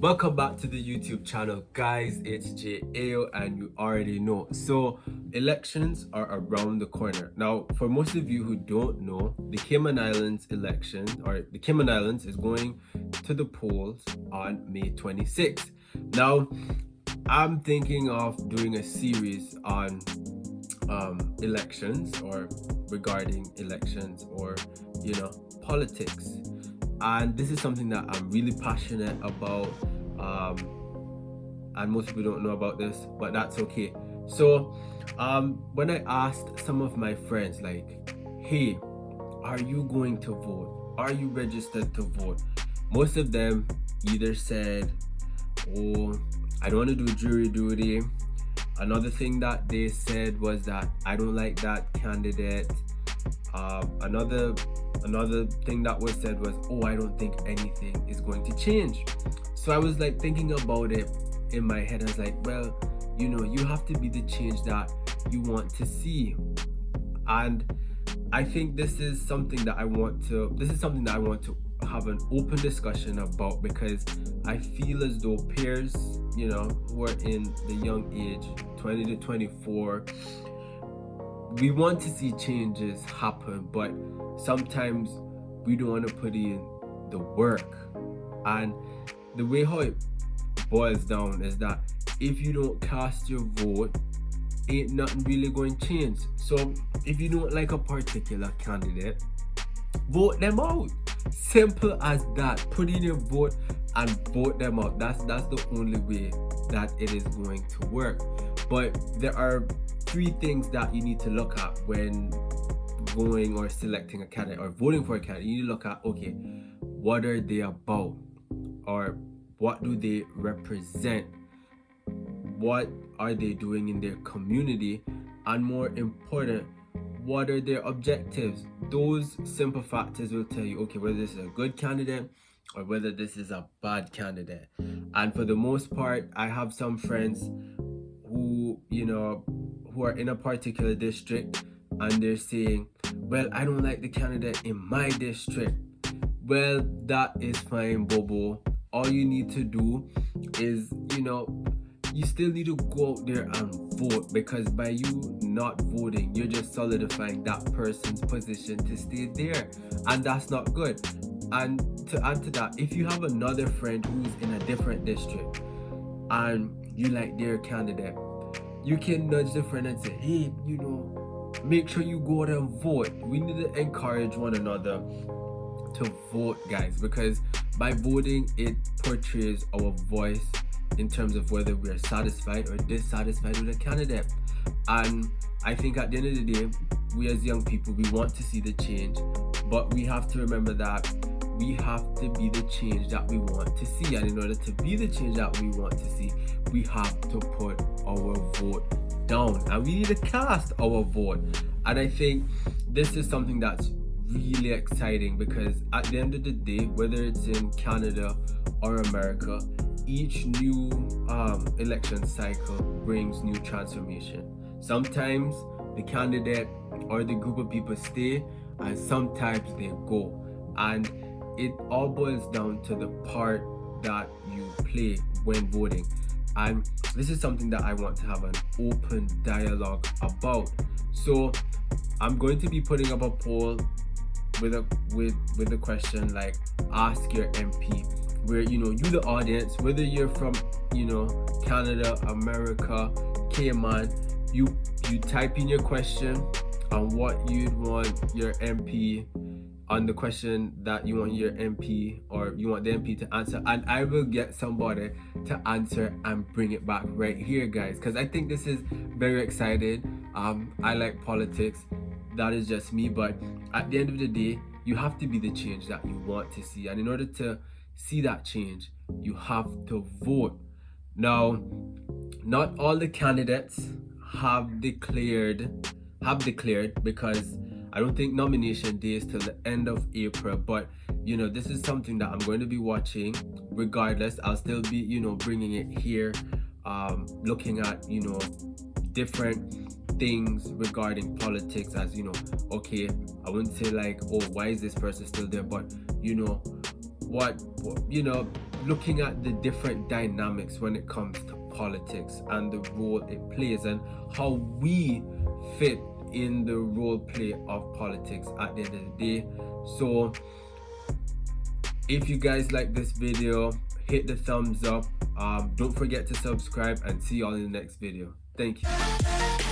Welcome back to the YouTube channel, guys. It's JAO, and you already know. So, elections are around the corner. Now, for most of you who don't know, the Cayman Islands election, or the Cayman Islands, is going to the polls on May 26th. Now, I'm thinking of doing a series on elections, or regarding elections, or politics. And this is something that I'm really passionate about, and most people don't know about this, but that's okay. So when I asked some of my friends, like, hey, are you going to vote? Are you registered to vote? Most of them either said, oh, I don't want to do jury duty. Another thing that they said was that I don't like that candidate. Another thing that was said was, oh, I don't think anything is going to change. So I was like thinking about it in my head. I was like, well, you have to be the change that you want to see. And I think this is something that I want to have an open discussion about, because I feel as though peers, who are in the young age, 20 to 24, we want to see changes happen, but sometimes we don't want to put in the work. And the way how it boils down is that if you don't cast your vote, ain't nothing really going to change. So if you don't like a particular candidate, vote them out. Simple as that. Put in your vote and vote them out. That's the only way that it is going to work. But there are three things that you need to look at when going or selecting a candidate or voting for a candidate. You need to look at, okay, what are they about, or what do they represent? What are they doing in their community? And more important, what are their objectives? Those simple factors will tell you, okay, whether this is a good candidate or whether this is a bad candidate. And for the most part, I have some friends who are in a particular district, and they're saying, well, I don't like the candidate in my district. Well, that is fine, Bobo. All you need to do is, you still need to go out there and vote, because by you not voting, you're just solidifying that person's position to stay there, and that's not good. And to add to that, if you have another friend who's in a different district and you like their candidate, you can nudge the friend and say, hey, make sure you go out and vote. We need to encourage one another to vote, guys, because by voting, it portrays our voice in terms of whether we are satisfied or dissatisfied with a candidate. And I think at the end of the day, we as young people, we want to see the change, but we have to remember that we have to be the change that we want to see. And in order to be the change that we want to see, we have to put our vote down, and we need to cast our vote. And I think this is something that's really exciting, because at the end of the day, whether it's in Canada or America, each new election cycle brings new transformation. Sometimes the candidate or the group of people stay, and sometimes they go. And it all boils down to the part that you play when voting. And this is something that I want to have an open dialogue about. So I'm going to be putting up a poll with a question like, ask your MP, where you the audience, whether you're from Canada, America, Cayman, you type in your question and what you'd want your MP, on the question that you want your MP, or you want the MP to answer, and I will get somebody to answer and bring it back right here, guys, because I think this is very exciting. I like politics, that is just me, but at the end of the day, you have to be the change that you want to see, and in order to see that change, you have to vote. Now, not all the candidates have declared, because I don't think nomination day is till the end of April, but this is something that I'm going to be watching regardless. I'll still be bringing it here, looking at different things regarding politics, as okay, I wouldn't say like, oh, why is this person still there, but what looking at the different dynamics when it comes to politics and the role it plays and how we fit in the role play of politics at the end of the day. So if you guys like this video, hit the thumbs up. Don't forget to subscribe, and see you all in the next video. Thank you.